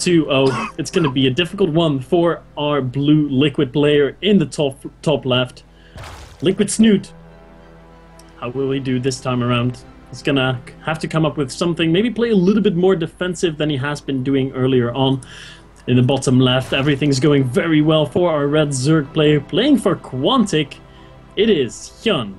2-0. It's going to be a difficult one for our blue Liquid player in the top left. Liquid Snute. How will he do this time around? He's going to have to come up with something, maybe play a little bit more defensive than he has been doing earlier on. In the bottom left, everything's going very well for our red Zerg player. Playing for Quantic, it is Hyun.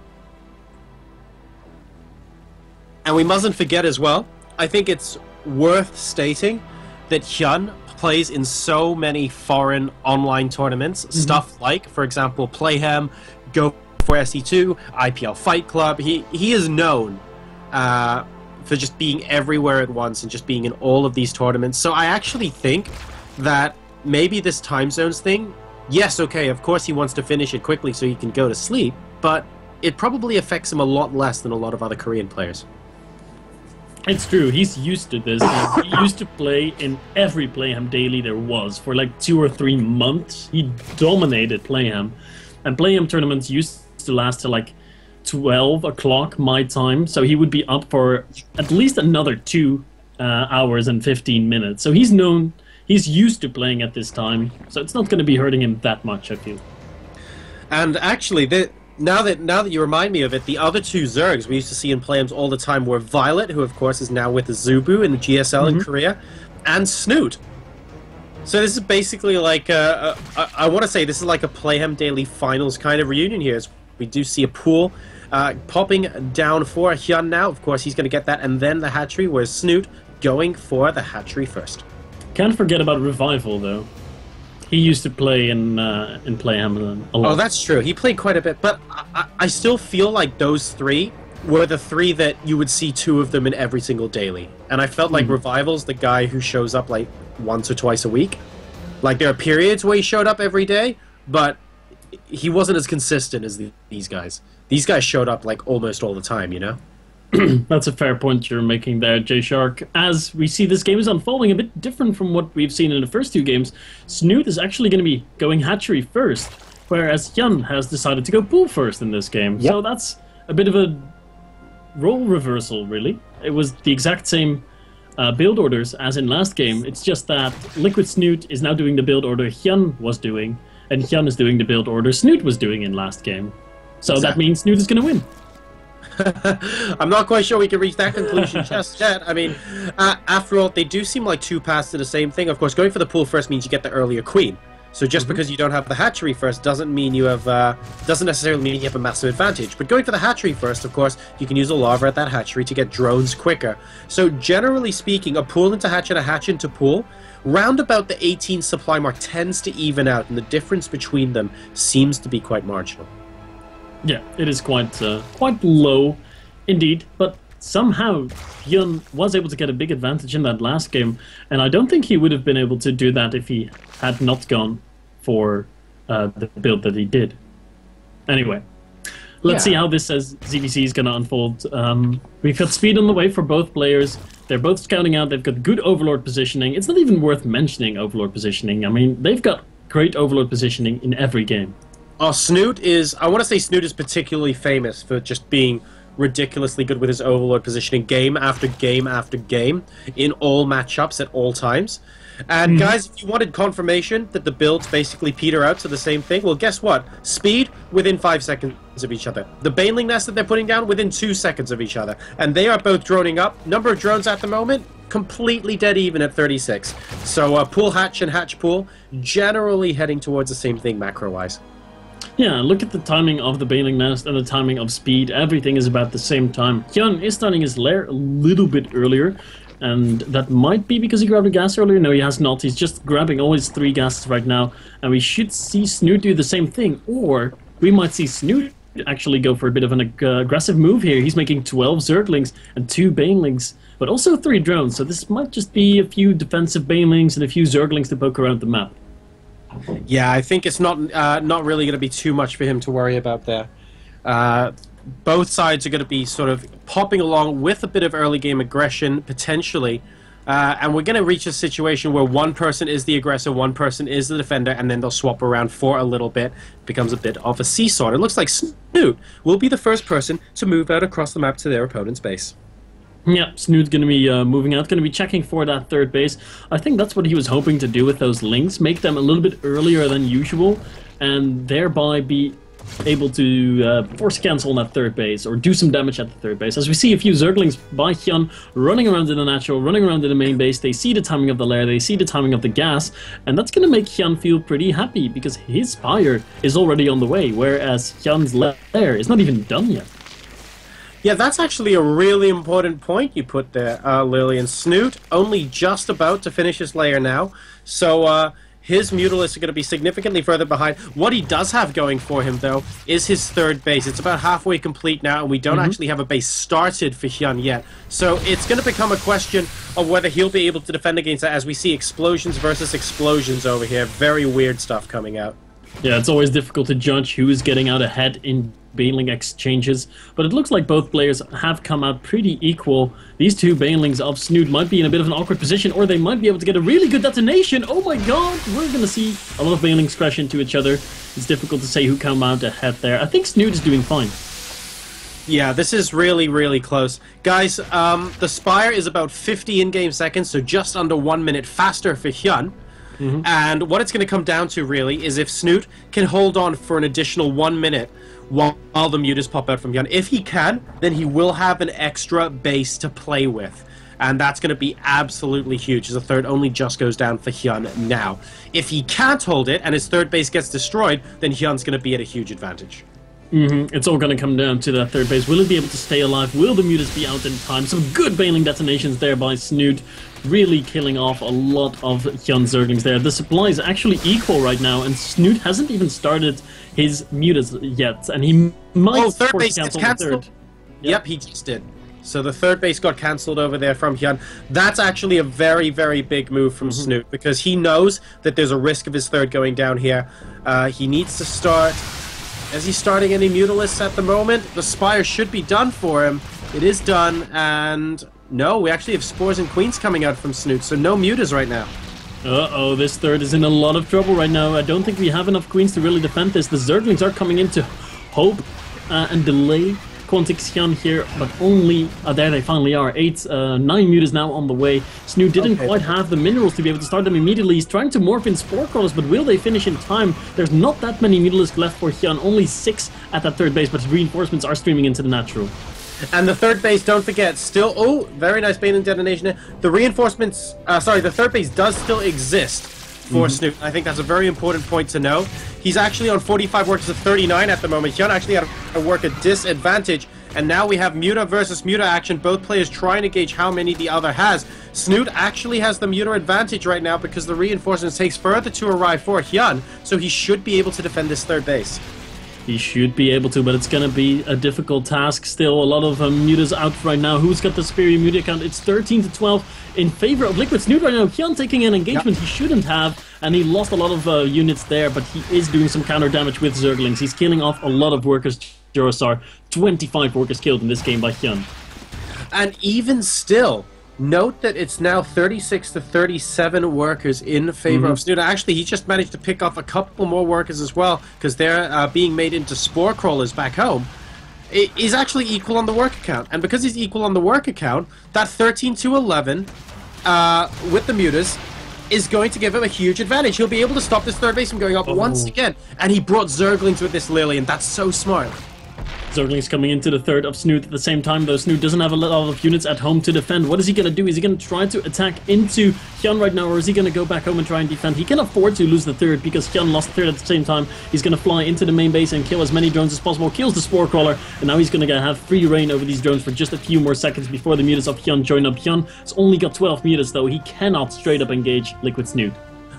And we mustn't forget as well, I think it's worth stating that Hyun plays in so many foreign online tournaments. Stuff like, for example, Playhem, Go for SE2, IPL Fight Club. He is known for just being everywhere at once and just being in all of these tournaments. So I actually think that maybe this time zones thing, yes, okay, of course he wants to finish it quickly so he can go to sleep, but it probably affects him a lot less than a lot of other Korean players. It's true, he's used to this. He used to play in every Playham daily there was for like 2 or 3 months. He dominated Playham. And Playham tournaments used to last till like 12 o'clock my time, so he would be up for at least another 2 hours and 15 minutes. So he's used to playing at this time, so it's not going to be hurting him that much, I feel. And actually, now that you remind me of it, the other 2 Zergs we used to see in Playhams all the time were Violet, who of course is now with the Zubu in the GSL in Korea, and Snute. So this is basically like I want to say this is like a Playham Daily Finals kind of reunion here. We do see a pool popping down for Hyun now. Of course, he's going to get that, and then the hatchery, whereas Snute going for the hatchery first. Can't forget about Revival, though. He used to play in Playham a lot. Oh, that's true. He played quite a bit, but I still feel like those 3 were the 3 that you would see 2 of them in every single daily. And I felt like Revival's the guy who shows up like once or twice a week. Like there are periods where he showed up every day, but he wasn't as consistent as these guys. These guys showed up like almost all the time, you know? That's a fair point you're making there, J-Shark. As we see this game is unfolding a bit different from what we've seen in the first 2 games, Snute is actually going to be going hatchery first, whereas Hyun has decided to go pool first in this game. Yep. So that's a bit of a role reversal, really. It was the exact same build orders as in last game. It's just that Liquid Snute is now doing the build order Hyun was doing, and Hyun is doing the build order Snute was doing in last game. So that means Snute is going to win. I'm not quite sure we can reach that conclusion just yet. I mean, after all, they do seem like 2 paths to the same thing. Of course, going for the pool first means you get the earlier queen. So just because you don't have the hatchery first doesn't mean you have doesn't necessarily mean you have a massive advantage. But going for the hatchery first, of course, you can use a larva at that hatchery to get drones quicker. So generally speaking, a pool into hatch and a hatch into pool, round about the 18 supply mark tends to even out, and the difference between them seems to be quite marginal. Yeah, it is quite low, indeed, but somehow Hyun was able to get a big advantage in that last game, and I don't think he would have been able to do that if he had not gone for the build that he did. Anyway, let's see how this as ZVC is going to unfold. We've got speed on the way for both players. They're both scouting out. They've got good Overlord positioning. It's not even worth mentioning Overlord positioning. I mean, they've got great Overlord positioning in every game. Oh, Snute is... I want to say Snute is particularly famous for just being ridiculously good with his Overlord positioning game after game after game in all matchups at all times. And guys, if you wanted confirmation that the builds basically peter out to the same thing, well, guess what? Speed within 5 seconds of each other. The Baneling nest that they're putting down within 2 seconds of each other. And they are both droning up. Number of drones at the moment, completely dead even at 36. So pool hatch and hatch pool, generally heading towards the same thing macro-wise. Yeah, look at the timing of the Baneling Nest and the timing of speed. Everything is about the same time. Hyun is starting his lair a little bit earlier, and that might be because he grabbed a gas earlier. No, he has not. He's just grabbing all his 3 gases right now, and we should see Snute do the same thing, or we might see Snute actually go for a bit of an aggressive move here. He's making 12 Zerglings and 2 Banelings, but also 3 drones, so this might just be a few defensive Banelings and a few Zerglings to poke around the map. Yeah, I think it's not really going to be too much for him to worry about there. Both sides are going to be sort of popping along with a bit of early game aggression, potentially. And we're going to reach a situation where one person is the aggressor, one person is the defender, and then they'll swap around for a little bit. It becomes a bit of a seesaw. It looks like Snute will be the first person to move out across the map to their opponent's base. Yeah, Snoot's going to be moving out, going to be checking for that third base. I think that's what he was hoping to do with those links, make them a little bit earlier than usual, and thereby be able to force cancel on that third base or do some damage at the third base. As we see a few Zerglings by Hyun running around in the natural, running around in the main base, they see the timing of the lair, they see the timing of the gas, and that's going to make Hyun feel pretty happy because his Spire is already on the way, whereas Hyun's lair is not even done yet. Yeah, that's actually a really important point you put there, Lillian. Snute only just about to finish his layer now, so his Mutalisks are going to be significantly further behind. What he does have going for him, though, is his third base. It's about halfway complete now, and we don't actually have a base started for Hyun yet. So it's going to become a question of whether he'll be able to defend against that, as we see explosions versus explosions over here. Very weird stuff coming out. Yeah, it's always difficult to judge who is getting out ahead in Baneling exchanges, but it looks like both players have come out pretty equal. These two Banelings of Snute might be in a bit of an awkward position, or they might be able to get a really good detonation. Oh my god, we're gonna see a lot of Banelings crash into each other. It's difficult to say who come out ahead there. I think Snute is doing fine. Yeah, this is really, really close. Guys, the Spire is about 50 in-game seconds, so just under 1 minute faster for Hyun. And what it's going to come down to, really, is if Snute can hold on for an additional 1 minute while the mutas pop out from Hyun. If he can, then he will have an extra base to play with. And that's going to be absolutely huge, as the third only just goes down for Hyun now. If he can't hold it, and his third base gets destroyed, then Hyun's going to be at a huge advantage. It's all going to come down to that third base. Will it be able to stay alive? Will the mutas be out in time? Some good Baneling detonations there by Snute, really killing off a lot of Hyun Zerglings there. The supply is actually equal right now, and Snute hasn't even started his mutas yet, and he might third base gets cancelled. Third. Yep, he just did. So the third base got cancelled over there from Hyun. That's actually a very, very big move from Snute, because he knows that there's a risk of his third going down here. He needs to start... Is he starting any Mutalisks at the moment? The Spire should be done for him. It is done, and... No, we actually have Spores and Queens coming out from Snute, so no Mutas right now. Uh-oh, this third is in a lot of trouble right now. I don't think we have enough Queens to really defend this. The Zerglings are coming in to hope and delay Quantix Hyun here, but only... there they finally are. 9 Mutas now on the way. Snute didn't quite have the minerals to be able to start them immediately. He's trying to morph in Spore Crawlers, but will they finish in time? There's not that many Mutalisks left for Hyun, only 6 at that third base, but his reinforcements are streaming into the natural. And the third base, don't forget, still... Oh, very nice Baneling detonation there. The reinforcements... the third base does still exist for Snute. I think that's a very important point to know. He's actually on 45 workers of 39 at the moment. Hyun actually had a work at disadvantage. And now we have Muta versus Muta action. Both players trying to gauge how many the other has. Snute actually has the Muta advantage right now because the reinforcements takes further to arrive for Hyun. So he should be able to defend this third base. He should be able to, but it's going to be a difficult task still. A lot of mutas out right now. Who's got the superior muta count? It's 13-12 in favor of Liquid Snute right now. Hyun taking an engagement he shouldn't have, and he lost a lot of units there, but he is doing some counter damage with Zerglings. He's killing off a lot of workers, Jorosar. 25 workers killed in this game by Hyun. And even still... Note that it's now 36-37 workers in favor of Snute. Actually, he just managed to pick off a couple more workers as well, because they're being made into Spore Crawlers back home. He's actually equal on the worker count. And because he's equal on the worker count, that 13-11 with the Mutas is going to give him a huge advantage. He'll be able to stop this third base from going up once again. And he brought Zerglings with this Lillian. That's so smart. Zerglings coming into the third of Snute at the same time, though. Snute doesn't have a lot of units at home to defend. What is he going to do? Is he going to try to attack into Hyun right now, or is he going to go back home and try and defend? He can afford to lose the third because Hyun lost the third at the same time. He's going to fly into the main base and kill as many drones as possible. Kills the Spore Crawler, and now he's going to have free reign over these drones for just a few more seconds before the mutas of Hyun join up. Hyun has only got 12 mutas, though. He cannot straight up engage Liquid Snute.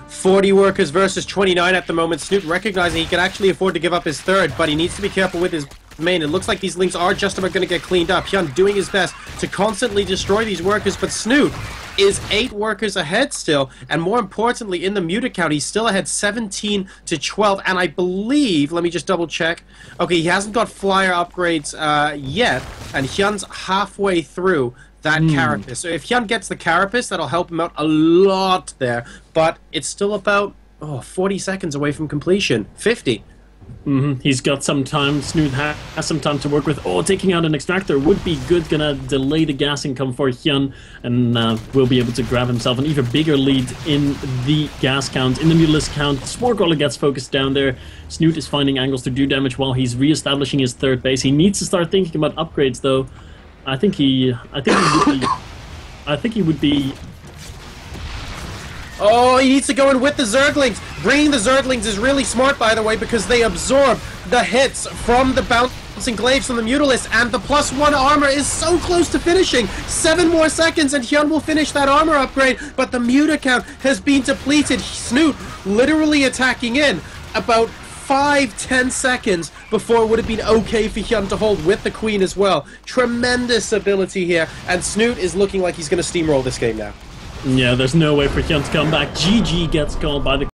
40 workers versus 29 at the moment. Snute recognizing he can actually afford to give up his third, but he needs to be careful with his main. It looks like these links are just about going to get cleaned up. Hyun doing his best to constantly destroy these workers, but Snute is 8 workers ahead still, and more importantly, in the muta count, he's still ahead 17-12, and I believe, let me just double check, okay, he hasn't got flyer upgrades yet, and Hyun's halfway through that carapace. So if Hyun gets the carapace, that'll help him out a lot there, but it's still about 40 seconds away from completion. 50. He's got some time. Snute has some time to work with. Oh, taking out an extractor would be good. Gonna delay the gas income for Hyun, and will be able to grab himself an even bigger lead in the gas count, in the Mutalisk count. Sporecrawler gets focused down there. Snute is finding angles to do damage while he's re-establishing his third base. He needs to start thinking about upgrades, though. I think he would be. Oh, he needs to go in with the Zerglings. Bringing the Zerglings is really smart, by the way, because they absorb the hits from the bouncing glaives from the Mutalisk, and the +1 armor is so close to finishing. 7 more seconds and Hyun will finish that armor upgrade, but the Muta count has been depleted. Snute literally attacking in about 5-10 seconds before it would have been okay for Hyun to hold with the Queen as well. Tremendous ability here, and Snute is looking like he's going to steamroll this game now. Yeah, there's no way for Hyun to come back. GG gets called by the